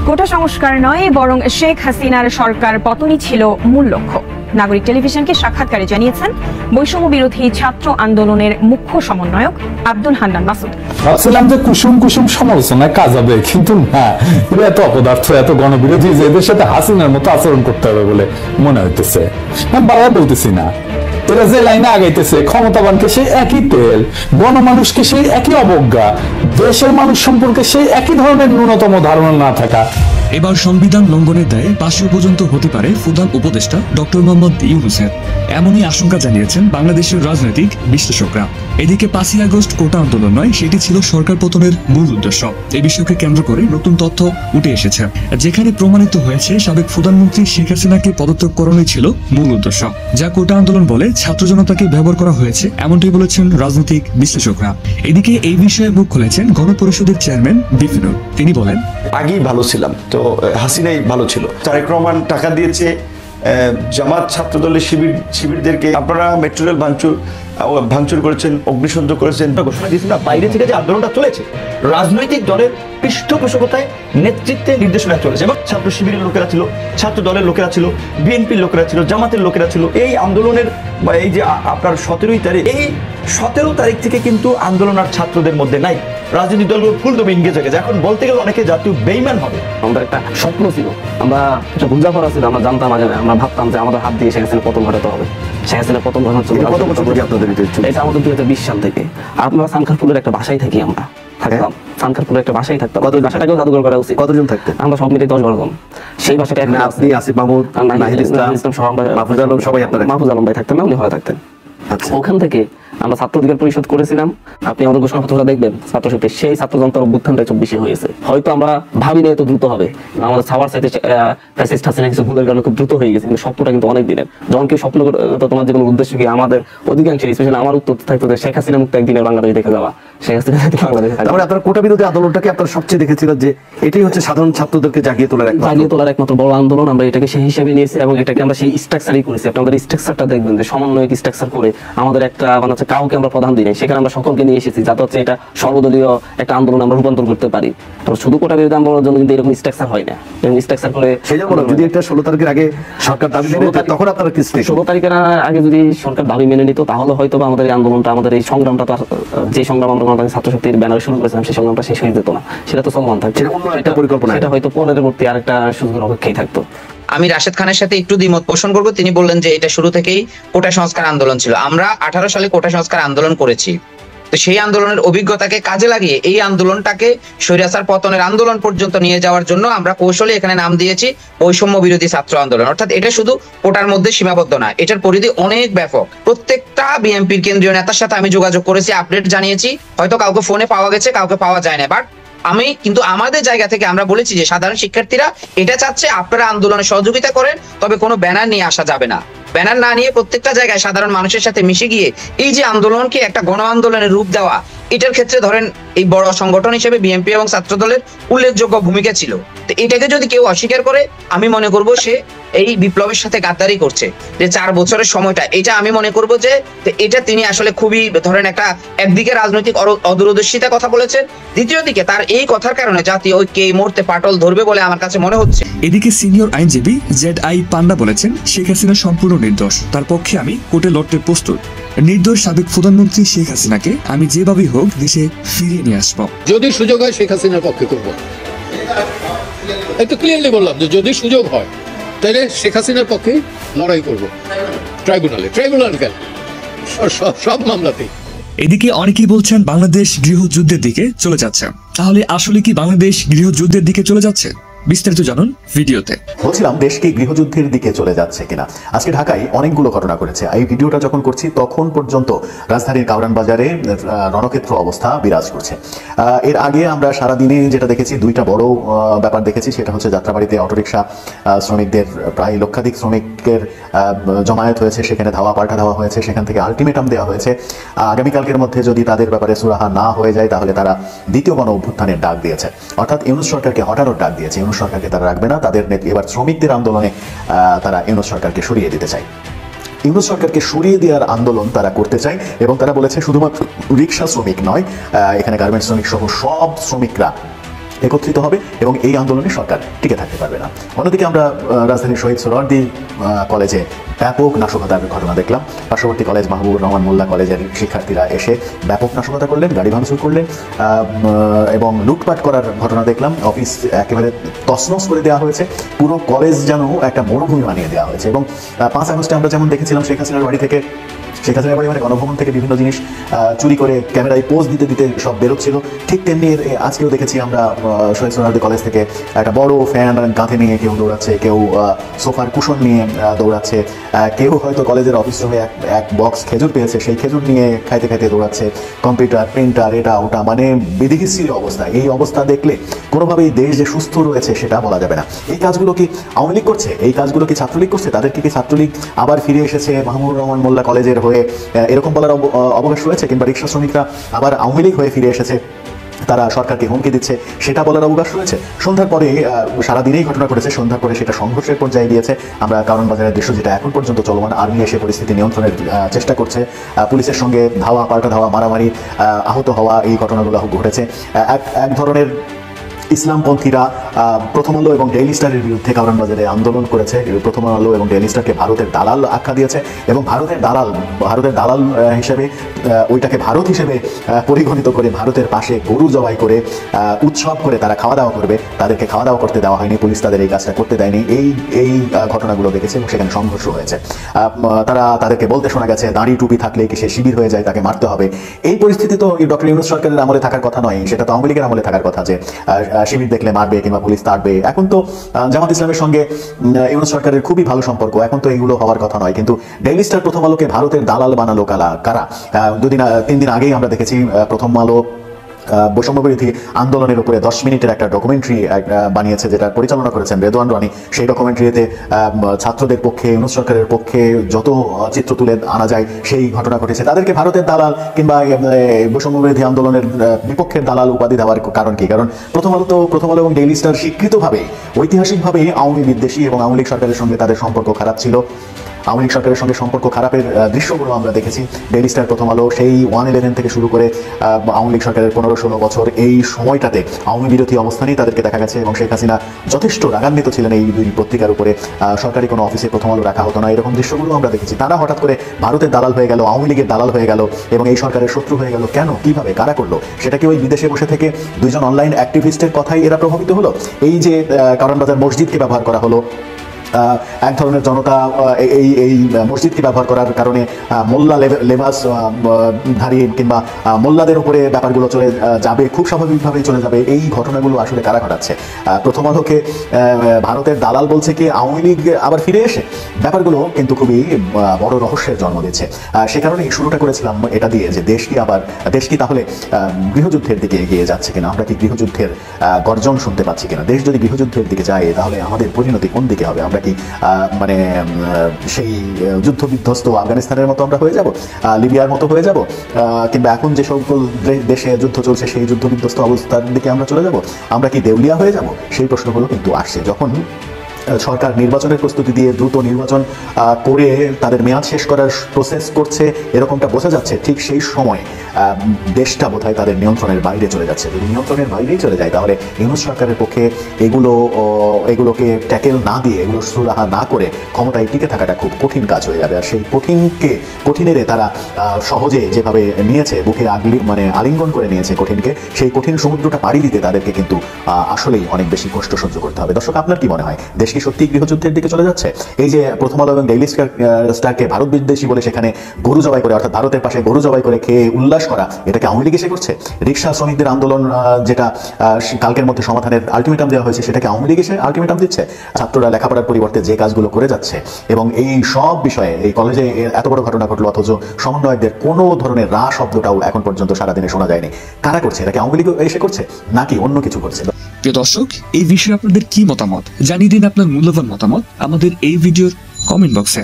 কোটা সংস্কার নয়, বরং শেখ হাসিনার সরকার পতনই ছিল মূল লক্ষ্য। নাগরিক টেলিভিশনকে সাক্ষাৎকারে জানিয়েছেন বৈষম্য বিরোধী ছাত্র আন্দোলনের মুখ্য সমন্বয়ক আব্দুল হান্নান মাসুদ। ভাবছিলাম যে কুসুম কুসুম সমালোচনায় কাজ হবে, কিন্তু না, এরা এত অপদার্থ, এত গণবিরোধী যে এদের সাথে হাসিনার মতো আচরণ করতে হবে বলে মনে হইতেছে। বারবার বলতেছি না, এরা যে লাইনে আগাইতেছে, ক্ষমতাবানকে সেই একই তেল, গণমানুষকে সেই একই অবজ্ঞা, দেশের মানুষ সম্পর্কে সেই একই ধরনের ন্যূনতম ধারণা না থাকা। এবার সংবিধান লঙ্ঘনের দায়ে ফাঁসি পর্যন্ত হতে পারে প্রধান উপদেষ্টা ডক্টর মোহাম্মদ ইউনূসের, এমনই আশঙ্কা জানিয়েছেন বাংলাদেশের রাজনৈতিক বিশ্লেষকরা। এদিকে 5ই আগস্ট কোটা আন্দোলন নয়, সেটি ছিল সরকার পতনের মূল উদ্দেশ্য। এই বিষয়কে কেন্দ্র করে নতুন তথ্য উঠে এসেছে, যেখানে প্রমাণিত হয়েছে সাবেক প্রধানমন্ত্রী শেখ হাসিনাকে পদত্যাগ করানোই ছিল মূল উদ্দেশ্য, যা কোটা আন্দোলন বলে ছাত্র জনতাকে ব্যবহার করা হয়েছে, এমনটাই বলেছেন রাজনৈতিক বিশ্লেষকরা। এদিকে এই বিষয়ে মুখ খুলেছেন গণপরিষদের চেয়ারম্যান বিপিনুর। তিনি বলেন, আগেই ভালো ছিলাম, তো হাসিনাই ভালো ছিল। তারেক রহমান টাকা দিয়েছে জামাত ছাত্রদলের শিবিরদেরকে, আপনারা মেট্রো রেল ভাঙচুর করেছেন, অগ্নিসংযোগ করেছেন, ঘোষণা দিয়েছেন না। বাইরে থেকে যে আন্দোলনটা চলেছে রাজনৈতিক দলের পৃষ্ঠপোষকতায়, নেতৃত্বে, নির্দেশনায় চলেছে, এবং ছাত্র শিবিরের লোকেরা ছিল, ছাত্র দলের লোকেরা ছিল, বিএনপির লোকেরা ছিল, জামাতের লোকেরা ছিল। এই আন্দোলনের বা এই যে আপনার 17 তারিখ থেকে কিন্তু আন্দোলন আর ছাত্রদের মধ্যে নাই। রাজনৈতিক দলগুলো ফুল দমে এনগেজ হয়ে গেছে। এখন বলতে গেলে অনেকে জাতীয় বেইমান হবে। আমাদের একটা স্বপ্ন ছিল, আমরা একটা বুঝাপড়া ছিল, আমরা জানতাম আগে, আমরা ভাবতাম যে আমাদের হাত দিয়ে শেখ হাসিনার পতন ঘটাতে হবে। শেখ হাসিনার পতন ঘটানোর জন্য এটা আমাদের 2020 সাল থেকে। আপনারা সানখারপুলের একটা বাসায় থাকি, আমরা থাকতাম সানখারপুলের একটা বাসায় থাকতাম। বাসাটাকেও জাদুঘর করা উচিত। কতজন থাকতেন? আমরা সব মিলে 10-12 জন। সেই বাসাটা আপনি, আসিফ মাহমুদ, নাহিদ ইসলাম, মাহফুজ আলম, সবাই আপনারা? মাহফুজ আলম ভাই থাকতেন না, উনি হয়ে থাকতেন। ওখান থেকে আমরা ছাত্র অধিকার পরিষদ করেছিলাম। আপনি আমাদের ঘোষণাপত্রটা দেখবেন, ছাত্র শক্তি সেই ছাত্র জনতার অভ্যুত্থানটা 24-এ হয়েছে। হয়তো আমরা ভাবিনি এত দ্রুত হবে, আমাদের ছাওয়ার সাথে ফ্যাসিস্ট হাসিনা কিছু ভুলের কারণে খুব দ্রুত হয়ে গেছে, কিন্তু স্বপ্নটা কিন্তু অনেক দিনের। যখন কেউ স্বপ্ন তো তোমার যে কোনো উদ্দেশ্য কি, আমাদের অধিকাংশ স্পেশালি আমার উত্তর থাকতো যে শেখ হাসিনা মুক্ত একদিনের বাংলাদেশ দেখে যাওয়া, শেখ হাসিনা বাংলাদেশে। আপনারা কোটা বিরোধী আন্দোলনটাকে আপনারা সবচেয়ে দেখেছিলেন যে এটাই হচ্ছে সাধারণ ছাত্রদেরকে জাগিয়ে তোলার একমাত্র বড় আন্দোলন। আমরা এটাকে সেই হিসেবে নিয়েছি এবং এটাকে আমরা সেই স্ট্রাকচারই করেছি। আপনাদের স্ট্রাকচারটা দেখবেন যে সমন্বয়ক স্ট্রাকচার করে আমাদের একটা মানে হচ্ছে কাউকে আমরা প্রধান দিই নাই, সেখানে আমরা সকলকে নিয়ে এসেছি, যাতে হচ্ছে এটা সর্বদলীয় একটা আন্দোলন আমরা রূপান্তর করতে পারি। শুধু কোটা বিরোধী আন্দোলনের জন্য কিন্তু এরকম স্ট্রাকচার হয় না। এরকম স্ট্রাকচার করে সেই জন্য যদি এটা 16 তারিখের আগে সরকার দাবি মেনে নিত, তখন আপনারা কি 16 তারিখের আগে যদি সরকার দাবি মেনে নিত, তাহলে হয়তো আমাদের এই আন্দোলনটা, আমাদের এই সংগ্রামটা, যে সংগ্রাম আমরা গণতান্ত্রিক ছাত্র শক্তির ব্যানারে শুরু করেছিলাম, সেই সংগ্রামটা শেষ হয়ে যেত না, সেটা তো চলমান থাকছে। এটা পরিকল্পনা, এটা হয়তো পরবর্তী আরেকটা সুযোগের অপেক্ষায় থাকতো। আমি রাশেদ খানের সাথে একটু দ্বিমত পোষণ করবো। তিনি বললেন যে এটা শুরু থেকেই কোটা সংস্কার আন্দোলন ছিল। আমরা 18 সালে কোটা সংস্কার আন্দোলন করেছি, তো সেই আন্দোলনের অভিজ্ঞতাকে কাজে লাগিয়ে এই আন্দোলনটাকে স্বৈরাচার পতনের আন্দোলন পর্যন্ত নিয়ে যাওয়ার জন্য আমরা কৌশলে এখানে নাম দিয়েছি বৈষম্য বিরোধী ছাত্র আন্দোলন। অর্থাৎ এটা শুধু কোটার মধ্যে সীমাবদ্ধ না, এটার পরিধি অনেক ব্যাপক। প্রত্যেকটা বিএনপির কেন্দ্রীয় নেতার সাথে আমি যোগাযোগ করেছি, আপডেট জানিয়েছি। হয়তো কাউকে ফোনে পাওয়া গেছে, কাউকে পাওয়া যায় না, বাট আমি কিন্তু আমাদের জায়গা থেকে আমরা বলেছি যে সাধারণ শিক্ষার্থীরা এটা চাচ্ছে আপনারা আন্দোলনে সহযোগিতা করেন, তবে কোনো ব্যানার নিয়ে আসা যাবে না। ব্যানার না নিয়ে প্রত্যেকটা জায়গায় সাধারণ মানুষের সাথে মিশে গিয়ে এই যে আন্দোলনকে একটা গণ আন্দোলনের রূপ দেওয়া, এটার ক্ষেত্রে ধরেন এই বড় সংগঠন হিসেবে বিএনপি এবং ছাত্রদলের উল্লেখযোগ্য ভূমিকা ছিল। তো এটাকে যদি কেউ অস্বীকার করে, আমি মনে করব সে এই বিপ্লবের সাথে গাদ্দারি করছে। যে 4 বছরের সময়টা, এটা আমি মনে করব যে এটা তিনি আসলে খুবই ধরেন একটা একদিকে রাজনৈতিক অদূরদর্শিতা কথা বলেছেন, দ্বিতীয় দিকে তার এই কথার কারণে জাতীয় ঐক্যে এই মুহূর্তে পাটল ধরবে বলে আমার কাছে মনে হচ্ছে। এদিকে সিনিয়র আইনজীবী ZI পান্ডা বলেছেন, শেখ হাসিনা সম্পূর্ণ নির্দোষ, তার পক্ষে আমি কোর্টে লড়তে প্রস্তুত। নির্দোষ সাবেক প্রধানমন্ত্রী শেখ হাসিনাকে আমি যেভাবেই হোক দেশে ফিরিয়ে নিয়ে আসবো। যদি সুযোগ হয় শেখ হাসিনার পক্ষে করবো, একটু ক্লিয়ারলি বললাম যে যদি সুযোগ হয় তাহলে শেখ হাসিনার পক্ষে লড়াই করবো ট্রাইব্যুনাল কেন, সব মামলাতেই। এদিকে অনেকেই বলছেন বাংলাদেশ গৃহযুদ্ধের দিকে চলে যাচ্ছে। তাহলে আসলে কি বাংলাদেশ গৃহযুদ্ধের দিকে চলে যাচ্ছে? বিস্তারিত জানুন ভিডিওতে। বলছিলাম দেশ কি গৃহযুদ্ধের দিকে চলে যাচ্ছে কিনা। আজকে ঢাকায় অনেকগুলো ঘটনা করেছে। এই ভিডিওটা যখন করছি তখন পর্যন্ত রাজধানীর কাউরান বাজারে রণক্ষেত্র অবস্থা বিরাজ করছে। এর আগে আমরা সারাদিনে যেটা দেখেছি, 2টা বড় ব্যাপার দেখেছি। সেটা হচ্ছে যাত্রাবাড়িতে অটোরিকশা শ্রমিকদের প্রায় লক্ষাধিক শ্রমিকের জমায়েত হয়েছে, সেখানে পাল্টা ধাওয়া হয়েছে, সেখান থেকে আলটিমেটাম দেওয়া হয়েছে আগামীকালকের মধ্যে যদি তাদের ব্যাপারে সুরাহা না হয়ে যায় তাহলে তারা দ্বিতীয় গণ অভ্যুত্থানের ডাক দিয়েছে, অর্থাৎ ইউনূস সরকারকে হটানোর ডাক দিয়েছে। ইউনূস সরকারকে তারা রাখবে না, তাদের এবার শ্রমিকদের আন্দোলনে তারা ইউনূস সরকারকে সরিয়ে দিতে চায়। ইউনূস সরকারকে সরিয়ে দেওয়ার আন্দোলন তারা করতে চায় এবং তারা বলেছে শুধুমাত্র রিক্সা শ্রমিক নয়, এখানে গার্মেন্টস শ্রমিক সহ সব শ্রমিকরা একত্রিত হবে এবং এই আন্দোলনে সরকার টিকে থাকতে পারবে না। অন্যদিকে আমরা রাজধানীর শহীদ সোহরাওয়ার্দী কলেজে ব্যাপক নাশকতার ঘটনা দেখলাম। পার্শ্ববর্তী কলেজ মাহবুবুর রহমান মোল্লা কলেজের শিক্ষার্থীরা এসে ব্যাপক নাশকতা করলেন, গাড়ি ভাঙচুর করলেন এবং লুটপাট করার ঘটনা দেখলাম। অফিস একেবারে তছনছ করে দেওয়া হয়েছে, পুরো কলেজ যেন একটা মরুভূমি বানিয়ে দেওয়া হয়েছে। এবং 5 আগস্টে আমরা যেমন দেখেছিলাম শেখ হাসিনার বাড়ি থেকে, শেখ হাসিনার বাড়ি মানে গণভবন থেকে বিভিন্ন জিনিস চুরি করে ক্যামেরায় পোজ দিতে দিতে সব বেরোচ্ছিল, ঠিক তেমনি আজকেও দেখেছি আমরা শহীদ সোহরাওয়ার্দী কলেজ থেকে একটা বড় ফ্যান কাঁধে নিয়ে কেউ দৌড়াচ্ছে, কেউ সোফার কুশন নিয়ে দৌড়াচ্ছে, কেউ হয়তো কলেজের অফিস রুমে এক বক্স খেজুর পেয়েছে, সেই খেজুর নিয়ে খাইতে খাইতে দৌড়াচ্ছে, কম্পিউটার প্রিন্টার এটা ওটা, মানে বিধিকিচ্ছির অবস্থা। এই অবস্থা দেখলে কোনোভাবেই দেশ যে সুস্থ রয়েছে সেটা বলা যাবে না। এই কাজগুলো কি আওয়ামী লীগ করছে? এই কাজগুলো কি ছাত্রলীগ করছে? তাদেরকে কি ছাত্রলীগ আবার ফিরে এসেছে মাহমুদুর রহমান মোল্লা কলেজের হয়ে, এরকম বলার অবকাশ রয়েছে? কিংবা রিক্সা শ্রমিকরা আবার আওয়ামী লীগ হয়ে ফিরে এসেছে, তারা সরকারকে হুমকি দিচ্ছে, সেটা বলার অবকাশ রয়েছে? সন্ধ্যার পরে সারাদিনেই ঘটনা ঘটেছে, সন্ধ্যার পরে সেটা সংঘর্ষের পর্যায়ে গিয়েছে। আমরা কারণ বাজারের দৃশ্য যেটা এখন পর্যন্ত চলমান, আর্মি এসে পরিস্থিতি নিয়ন্ত্রণের চেষ্টা করছে, পুলিশের সঙ্গে ধাওয়া পাল্টা ধাওয়া, মারামারি, আহত হওয়া, এই ঘটনাগুলো ঘটেছে। এক ধরনের ইসলামপন্থীরা প্রথম আলো এবং ডেইলি স্টারের বিরুদ্ধে কারণ বাজারে আন্দোলন করেছে। প্রথম আলো এবং ডেইলি স্টারকে ভারতের দালাল আখ্যা দিয়েছে এবং ভারতের দালাল হিসেবে ওইটাকে ভারত হিসেবে পরিগণিত করে ভারতের পাশে গরু জবাই করে উৎসব করে তারা খাওয়া দাওয়া করবে, তাদেরকে খাওয়া দাওয়া করতে দেওয়া হয়নি, পুলিশ তাদের এই কাজটা করতে দেয়নি। এই ঘটনাগুলো দেখেছে এবং সেখানে সংঘর্ষ হয়েছে। তাদেরকে বলতে শোনা গেছে দাড়ি টুপি থাকলে কি সে শিবির হয়ে যায়, তাকে মারতে হবে। এই পরিস্থিতি তো ডক্টর ইউনূস সরকারের আমলে থাকার কথা নয়, সেটা তো আওয়ামী লীগের আমলে থাকার কথা যে শিবির দেখলে মারবে কিংবা পুলিশ তাড়বে। এখন তো জামাত ইসলামের সঙ্গে ইউনূস সরকারের খুবই ভালো সম্পর্ক, এখন তো এগুলো হওয়ার কথা নয়। কিন্তু ডেইলি স্টার প্রথম আলোকে ভারতের দালাল বানালো কারা? 3 দিন আগেই আমরা দেখেছি প্রথম আলো বৈষম্য বিরোধী আন্দোলনের উপরে 10 মিনিটের একটা ডকুমেন্টারি বানিয়েছে, যেটা পরিচালনা করেছেন রেদওয়ান রানী। সেই ডকুমেন্টারিতে ছাত্রদের পক্ষে, ইউনূস সরকারের পক্ষে যত চিত্র তুলে আনা যায় সেই ঘটনা ঘটেছে। তাদেরকে ভারতের দালাল কিংবা বৈষম্য বিরোধী আন্দোলনের বিপক্ষের দালাল উপাধি দেওয়ার কারণ কি? কারণ প্রথম আলো এবং ডেইলি স্টার স্বীকৃতভাবে ঐতিহাসিকভাবে আওয়ামী বিদ্বেষী এবং আওয়ামী লীগ সরকারের সঙ্গে তাদের সম্পর্ক খারাপ ছিল। আওয়ামী লীগ সরকারের সঙ্গে সম্পর্ক খারাপের দৃশ্যগুলো আমরা দেখেছি। ডেইলি স্টার, প্রথম আলো, সেই 1/11 থেকে শুরু করে আওয়ামী লীগ সরকারের 15-16 বছর, এই সময়টাতে আওয়ামী বিরোধী অবস্থানেই তাদেরকে দেখা গেছে এবং শেখ হাসিনা যথেষ্ট রাগান্বিত ছিলেন এই দুই পত্রিকার উপরে। সরকারি কোনো অফিসে প্রথম আলো রাখা হতো না, এরকম দৃশ্যগুলো আমরা দেখেছি। তারা হঠাৎ করে ভারতের দালাল হয়ে গেল, আওয়ামী লীগের দালাল হয়ে গেল এবং এই সরকারের শত্রু হয়ে গেল। কেন, কিভাবে, কারা করলো? সেটা কি ওই বিদেশে বসে থেকে 2 জন অনলাইন অ্যাক্টিভিস্টের কথাই এরা প্রভাবিত হলো? এই যে কারণ বাজার মসজিদকে ব্যবহার করা হলো, এক ধরনের জনতা এই মসজিদকে ব্যবহার করার কারণে মোল্লা লেবাস ধারী কিংবা মোল্লাদের উপরে ব্যাপারগুলো চলে যাবে, খুব স্বাভাবিকভাবেই চলে যাবে। এই ঘটনাগুলো আসলে কারা ঘটাচ্ছে? প্রথম আলোকে ভারতের দালাল বলছে কি আওয়ামী লীগ আবার ফিরে এসে? ব্যাপারগুলো কিন্তু খুবই বড় রহস্যের জন্ম দিচ্ছে। সে কারণেই শুরুটা করেছিলাম এটা দিয়ে যে দেশ কি তাহলে গৃহযুদ্ধের দিকে এগিয়ে যাচ্ছে কিনা? আমরা কি গৃহযুদ্ধের গর্জন শুনতে পাচ্ছি কিনা? দেশ যদি গৃহযুদ্ধের দিকে যায় তাহলে আমাদের পরিণতি কোন দিকে হবে? আমরা কি মানে সেই যুদ্ধ বিধ্বস্ত আফগানিস্তানের মতো আমরা হয়ে যাব, লিবিয়ার মতো হয়ে যাব, কিংবা এখন যে সকল দেশে যুদ্ধ চলছে সেই যুদ্ধ বিধ্বস্ত অবস্থার দিকে আমরা চলে যাব? আমরা কি দেউলিয়া হয়ে যাব? সেই প্রশ্নগুলো কিন্তু আসছে। যখন সরকার নির্বাচনের প্রস্তুতি দিয়ে দ্রুত নির্বাচন করে তাদের মেয়াদ শেষ করার প্রসেস করছে, এরকমটা বোঝা যাচ্ছে, ঠিক সেই সময় দেশটা বোধহয় তাদের নিয়ন্ত্রণের বাইরে চলে যাচ্ছে। যদি নিয়ন্ত্রণের বাইরেই চলে যায় তাহলে ইউনূস সরকারের পক্ষে এগুলোকে ট্যাকেল না দিয়ে, এগুলো সুরাহা না করে ক্ষমতায় টিকে থাকাটা খুব কঠিন কাজ হয়ে যাবে। আর সেই কঠিনেরে তারা সহজে যেভাবে নিয়েছে, বুকে আলিঙ্গন করে নিয়েছে কঠিনকে, সেই কঠিন সমুদ্রটা পাড়ি দিতে তাদেরকে কিন্তু আসলেই অনেক বেশি কষ্ট সহ্য করতে হবে। দর্শক, আপনার কি মনে হয়, দেশ কি সত্যি গৃহযুদ্ধের দিকে চলে যাচ্ছে? এই যে প্রথম আলো এবং ডেইলি স্টারকে ভারত বিদ্বেষী বলে সেখানে গরু জবাই করে, অর্থাৎ ভারতের পাশে গরু জবাই করে খেয়ে উল্লাস করা, এটাকে আওয়ামী লীগ এসে করছে? রিক্সা শ্রমিকদের আন্দোলন যেটা কালকের মধ্যে সমাধানের আলটিমেটাম দেওয়া হয়েছে, সেটাকে আওয়ামী লীগ এসে আলটিমেটাম দিচ্ছে? ছাত্ররা লেখাপড়ার পরিবর্তে যে কাজগুলো করে যাচ্ছে এবং এই সব বিষয়ে এই কলেজে এত বড় ঘটনা ঘটলো অথচ সমন্বয়কদের কোনো ধরনের রা শব্দটাও এখন পর্যন্ত সারাদিনে শোনা যায়নি। কারা করছে? এটাকে আওয়ামী লীগ এসে করছে নাকি অন্য কিছু করছে? প্রিয় দর্শক, এই বিষয়ে আপনাদের কি মতামত জানিয়ে দিন আপনার মূল্যবান মতামত আমাদের এই ভিডিওর কমেন্ট বক্সে।